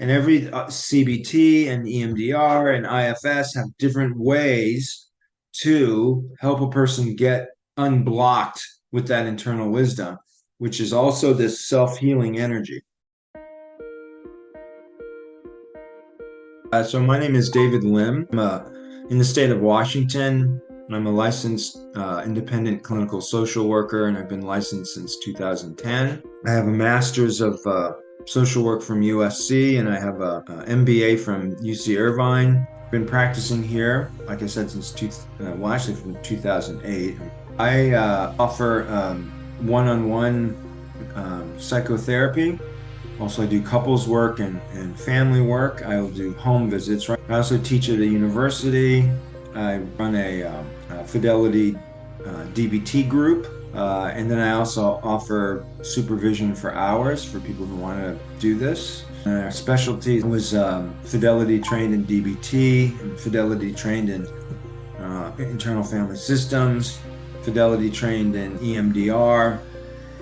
And every CBT and EMDR and IFS have different ways to help a person get unblocked with that internal wisdom, which is also this self-healing energy. So my name is David Lim. I'm in the state of Washington. I'm a licensed independent clinical social worker, and I've been licensed since 2010. I have a master's of social work from USC, and I have a MBA from UC Irvine. I've been practicing here, like I said, since actually from 2008. I offer one-on-one psychotherapy. Also, I do couples work and family work. I will do home visits. Right? I also teach at a university. I run a Fidelity DBT group. And then I also offer supervision for hours for people who want to do this. Our specialty was Fidelity trained in DBT, and Fidelity trained in internal family systems, Fidelity trained in EMDR,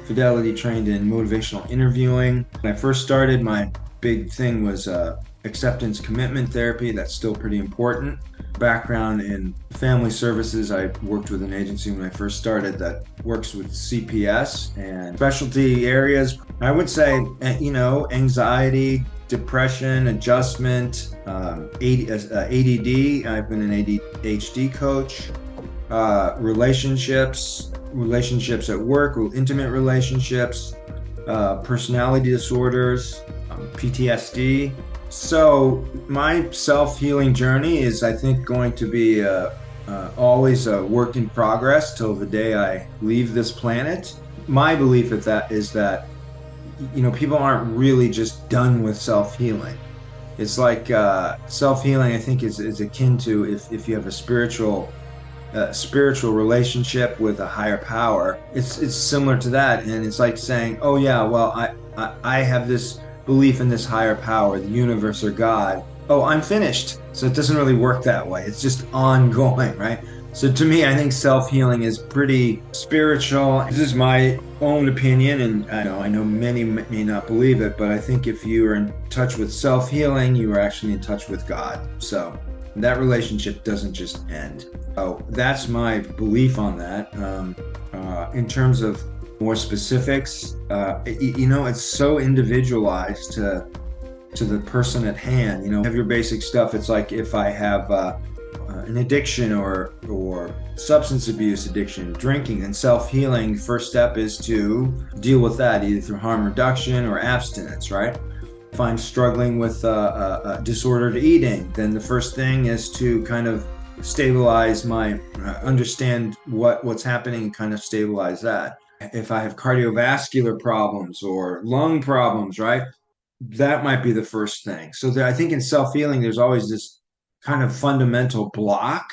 Fidelity trained in motivational interviewing. When I first started, my big thing was acceptance commitment therapy. That's still pretty important. Background in family services. I worked with an agency when I first started that works with CPS and specialty areas. I would say, anxiety, depression, adjustment, ADD. I've been an ADHD coach, relationships at work, intimate relationships, personality disorders, PTSD. So my self-healing journey is, I think, going to be always a work in progress till the day I leave this planet. My belief is that people aren't really just done with self-healing. It's like self-healing, I think, is akin to if you have a spiritual relationship with a higher power. It's similar to that, and it's like saying, oh yeah, well, I have this belief in this higher power, the universe or God. Oh, I'm finished. So it doesn't really work that way. It's just ongoing, right? So to me, I think self-healing is pretty spiritual. This is my own opinion, and I know many may not believe it, but I think if you are in touch with self-healing, you are actually in touch with God. So that relationship doesn't just end. So that's my belief on that. In terms of more specifics, it's so individualized to the person at hand. You have your basic stuff. It's like if I have an addiction or substance abuse addiction, drinking, and self-healing, first step is to deal with that either through harm reduction or abstinence, right? If I'm struggling with disordered eating, then the first thing is to kind of stabilize understand what's happening and kind of stabilize that. If I have cardiovascular problems or lung problems, right, that might be the first thing. So I think in self-healing, there's always this kind of fundamental block,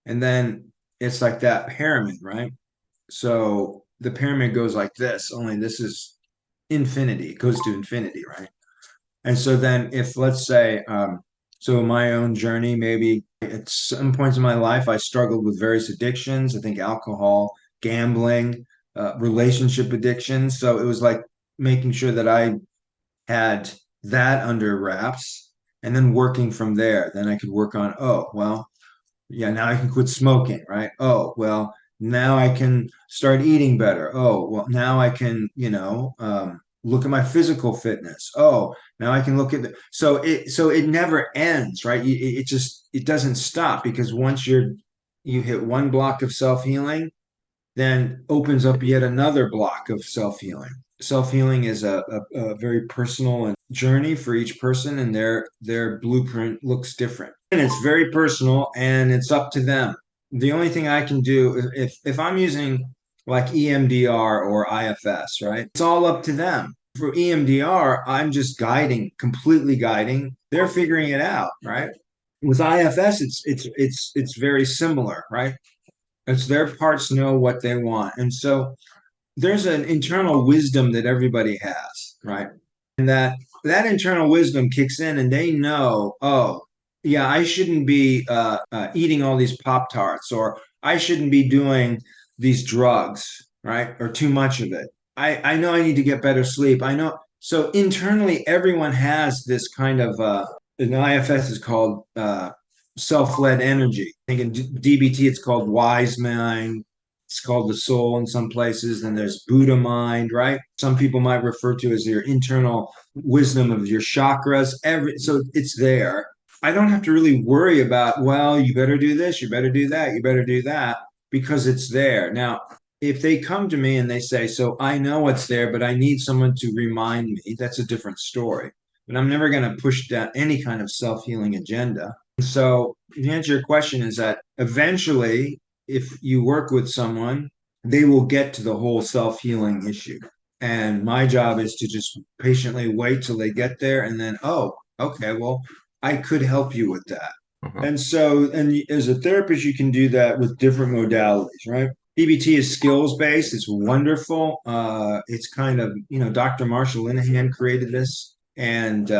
and then it's like that pyramid, right? So the pyramid goes like this, only this is infinity. It goes to infinity, right? And so then if, let's say, so in my own journey, maybe at some points in my life, I struggled with various addictions. I think alcohol, gambling, relationship addictions. So it was like making sure that I had that under wraps and then working from there. Then I could work on, oh, well, yeah, now I can quit smoking, right? Oh, well, now I can start eating better. Oh, well, now I can, look at my physical fitness. Oh, now I can look at so it never ends, right? It doesn't stop, because once you hit one block of self-healing, then opens up yet another block of self-healing. Self-healing is a very personal journey for each person, and their blueprint looks different. And it's very personal, and it's up to them. The only thing I can do, if I'm using like EMDR or IFS, right? It's all up to them. For EMDR, I'm just completely guiding. They're figuring it out, right? With IFS, it's very similar, right? It's their parts know what they want. And so there's an internal wisdom that everybody has, right? And that internal wisdom kicks in, and they know, oh, yeah, I shouldn't be eating all these Pop-Tarts, or I shouldn't be doing these drugs, right? Or too much of it. I know I need to get better sleep. I know So internally, everyone has this kind of, in IFS is called self-led energy. I think in DBT it's called wise mind. It's called the soul in some places. Then there's Buddha mind, right? Some people might refer to as your internal wisdom of your chakras. So it's there. I don't have to really worry about, well, you better do this, you better do that, you better do that, because it's there. Now, if they come to me and they say, so I know what's there, but I need someone to remind me, that's a different story. But I'm never going to push down any kind of self-healing agenda. So the answer to your question is that eventually, if you work with someone, they will get to the whole self-healing issue. And my job is to just patiently wait till they get there and then, oh, okay, well, I could help you with that. And so, and as a therapist, you can do that with different modalities, right? DBT is skills based. It's wonderful. It's kind of, Dr. Marshall Linehan created this. And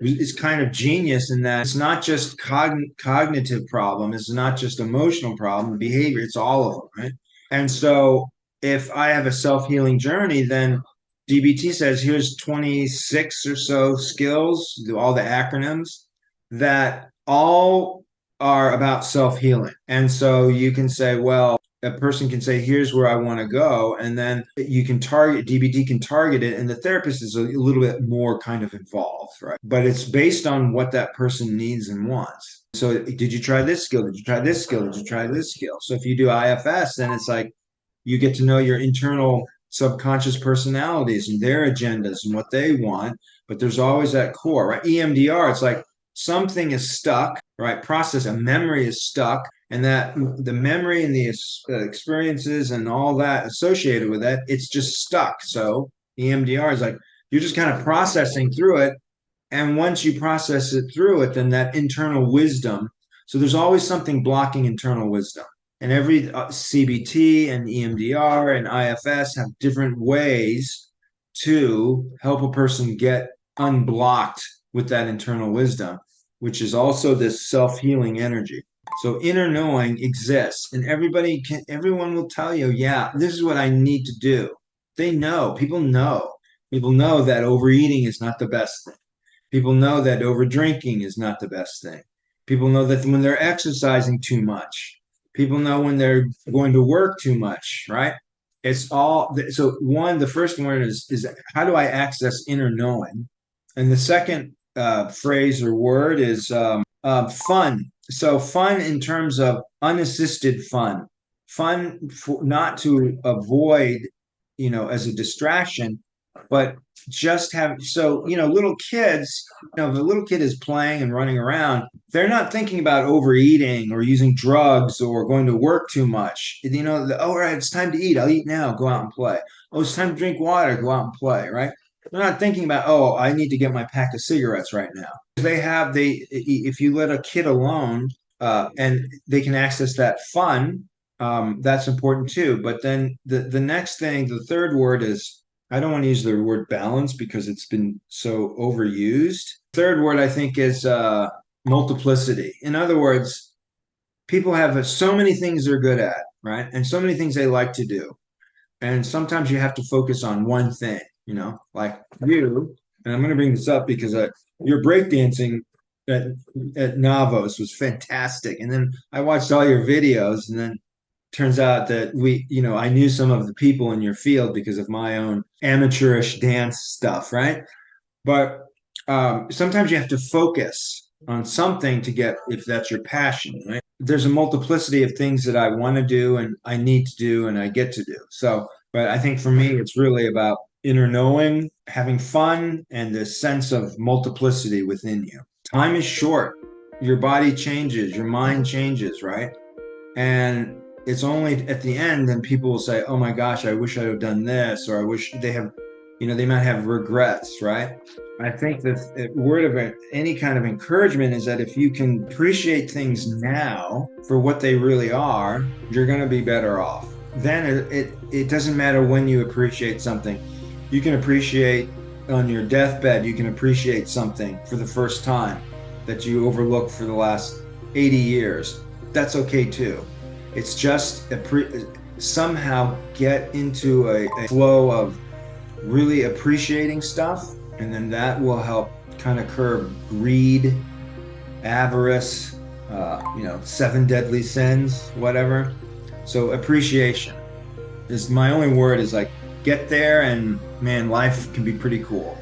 it's kind of genius in that it's not just cognitive problem. It's not just emotional problem, behavior. It's all of them, right? And so if I have a self-healing journey, then DBT says here's 26 or so skills, all the acronyms that all are about self-healing. And so you can say, well, a person can say, here's where I want to go. And then you can target, DBT can target it. And the therapist is a little bit more kind of involved, right? But it's based on what that person needs and wants. So did you try this skill? Did you try this skill? Did you try this skill? So if you do IFS, then it's like you get to know your internal subconscious personalities and their agendas and what they want. But there's always that core, right? EMDR, it's like something is stuck, right? A memory is stuck, and that the memory and the experiences and all that associated with that, it's just stuck. So EMDR is like you're just kind of processing through it, and once you process it through it, then that internal wisdom. So there's always something blocking internal wisdom, and every CBT and EMDR and IFS have different ways to help a person get unblocked with that internal wisdom, which is also this self-healing energy. So inner knowing exists, and everyone will tell you, yeah, this is what I need to do. They know, people know. People know that overeating is not the best thing. People know that over drinking is not the best thing. People know that when they're exercising too much. People know when they're going to work too much, right? It's all so the first one is how do I access inner knowing? And the second phrase or word is fun. So fun in terms of unassisted fun not to avoid, as a distraction, but just have, so, little kids, if a little kid is playing and running around, they're not thinking about overeating or using drugs or going to work too much. All right, it's time to eat. I'll eat now, go out and play. Oh, it's time to drink water, go out and play, right? They're not thinking about, oh, I need to get my pack of cigarettes right now. If you let a kid alone and they can access that fun, that's important too. But then the next thing, the third word is, I don't want to use the word balance because it's been so overused. Third word, I think, is multiplicity. In other words, people have so many things they're good at, right? And so many things they like to do. And sometimes you have to focus on one thing, like you. And I'm going to bring this up because your breakdancing at Navos was fantastic. And then I watched all your videos, and then turns out that I knew some of the people in your field because of my own amateurish dance stuff, right? But sometimes you have to focus on something to get, if that's your passion, right? There's a multiplicity of things that I want to do and I need to do and I get to do. So, but I think for me, it's really about inner knowing, having fun, and the sense of multiplicity within you. Time is short. Your body changes, your mind changes, right? And it's only at the end then people will say, oh my gosh, I wish I had done this, or I wish they have, they might have regrets, right? I think the word of any kind of encouragement is that if you can appreciate things now for what they really are, you're going to be better off. Then it doesn't matter when you appreciate something. You can appreciate on your deathbed, you can appreciate something for the first time that you overlooked for the last 80 years. That's okay too. It's just somehow get into a flow of really appreciating stuff And then that will help kind of curb greed, avarice, seven deadly sins, whatever. So appreciation is my only word, is like get there, and man, life can be pretty cool.